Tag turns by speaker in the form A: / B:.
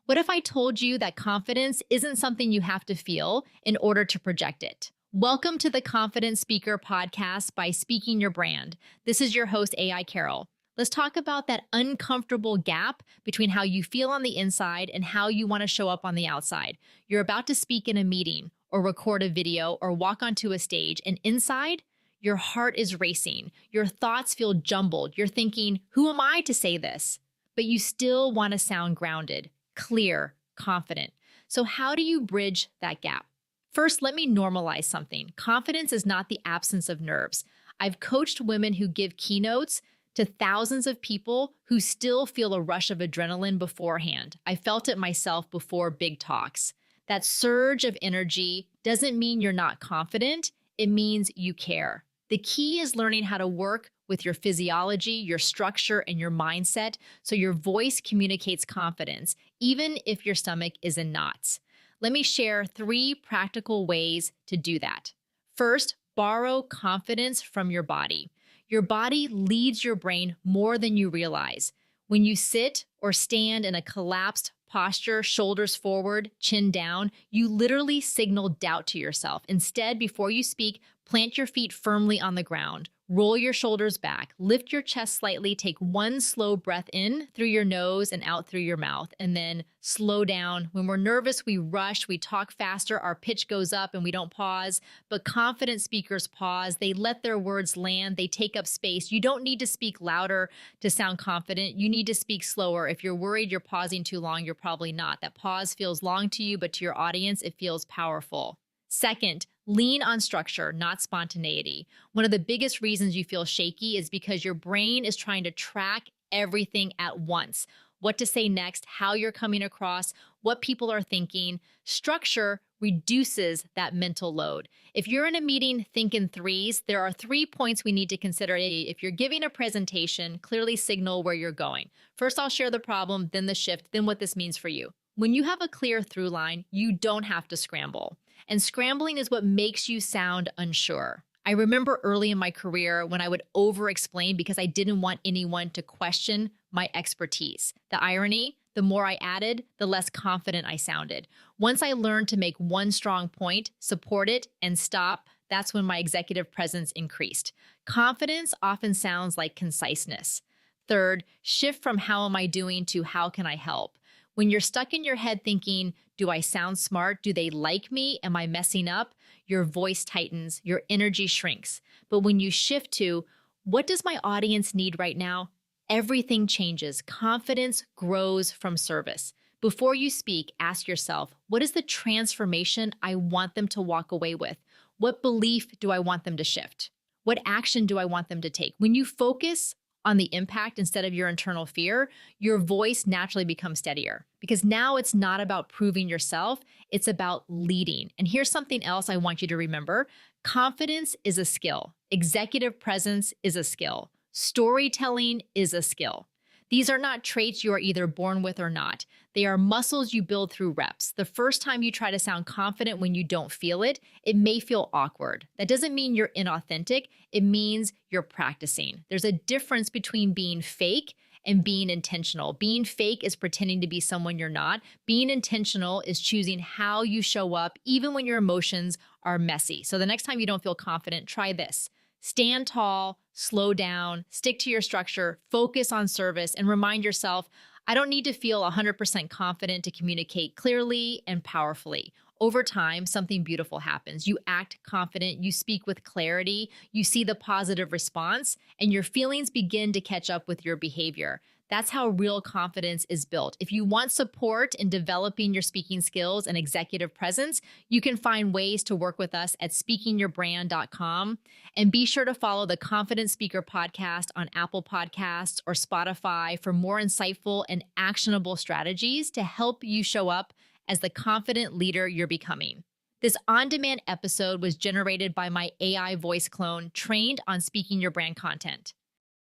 A: What if I told you that confidence isn't something you have to feel in order to project it? Welcome to the Confident Speaker podcast by Speaking Your Brand. This is your host, AI Carol. Let's talk about that uncomfortable gap between how you feel on the inside and how you want to show up on the outside. You're about to speak in a meeting or record a video or walk onto a stage, and inside, your heart is racing. Your thoughts feel jumbled. You're thinking, who am I to say this? But you still want to sound grounded, clear, confident. So how do you bridge that gap? First, let me normalize something. Confidence is not the absence of nerves. I've coached women who give keynotes to thousands of people who still feel a rush of adrenaline beforehand. I felt it myself before big talks. That surge of energy doesn't mean you're not confident. It means you care. The key is learning how to work with your physiology, your structure, and your mindset so your voice communicates confidence, even if your stomach is in knots. Let me share 3 practical ways to do that. First, borrow confidence from your body. Your body leads your brain more than you realize. When you sit or stand in a collapsed posture, shoulders forward, chin down, you literally signal doubt to yourself. Instead, before you speak, plant your feet firmly on the ground. Roll your shoulders back, lift your chest slightly, take one slow breath in through your nose and out through your mouth, and then slow down. When we're nervous, we rush, we talk faster, our pitch goes up and we don't pause. But confident speakers pause, they let their words land, they take up space. You don't need to speak louder to sound confident. You need to speak slower. If you're worried you're pausing too long, you're probably not. That pause feels long to you, but to your audience, it feels powerful. Second, lean on structure, not spontaneity. One of the biggest reasons you feel shaky is because your brain is trying to track everything at once. What to say next, how you're coming across, what people are thinking. Structure reduces that mental load. If you're in a meeting, think in threes. There are 3 points we need to consider. If you're giving a presentation, clearly signal where you're going. First, I'll share the problem, then the shift, then what this means for you. When you have a clear through line, you don't have to scramble. And scrambling is what makes you sound unsure. I remember early in my career when I would over-explain because I didn't want anyone to question my expertise. The irony, the more I added, the less confident I sounded. Once I learned to make one strong point, support it, and stop, that's when my executive presence increased. Confidence often sounds like conciseness. Third, shift from how am I doing to how can I help? When you're stuck in your head thinking, do I sound smart? Do they like me? Am I messing up? Your voice tightens, your energy shrinks. But when you shift to, what does my audience need right now? Everything changes. Confidence grows from service. Before you speak, ask yourself, what is the transformation I want them to walk away with? What belief do I want them to shift? What action do I want them to take? When you focus on the impact instead of your internal fear, your voice naturally becomes steadier. Because now it's not about proving yourself, it's about leading. And here's something else I want you to remember. Confidence is a skill. Executive presence is a skill. Storytelling is a skill. These are not traits you are either born with or not. They are muscles you build through reps. The first time you try to sound confident when you don't feel it, it may feel awkward. That doesn't mean you're inauthentic. It means you're practicing. There's a difference between being fake and being intentional. Being fake is pretending to be someone you're not. Being intentional is choosing how you show up, even when your emotions are messy. So the next time you don't feel confident, try this. Stand tall, slow down, stick to your structure, focus on service, and remind yourself, I don't need to feel 100% confident to communicate clearly and powerfully. Over time, something beautiful happens. You act confident, you speak with clarity, you see the positive response, and your feelings begin to catch up with your behavior. That's how real confidence is built. If you want support in developing your speaking skills and executive presence, you can find ways to work with us at speakingyourbrand.com. And be sure to follow the Confident Speaker podcast on Apple Podcasts or Spotify for more insightful and actionable strategies to help you show up as the confident leader you're becoming. This on-demand episode was generated by my AI voice clone trained on Speaking Your Brand content.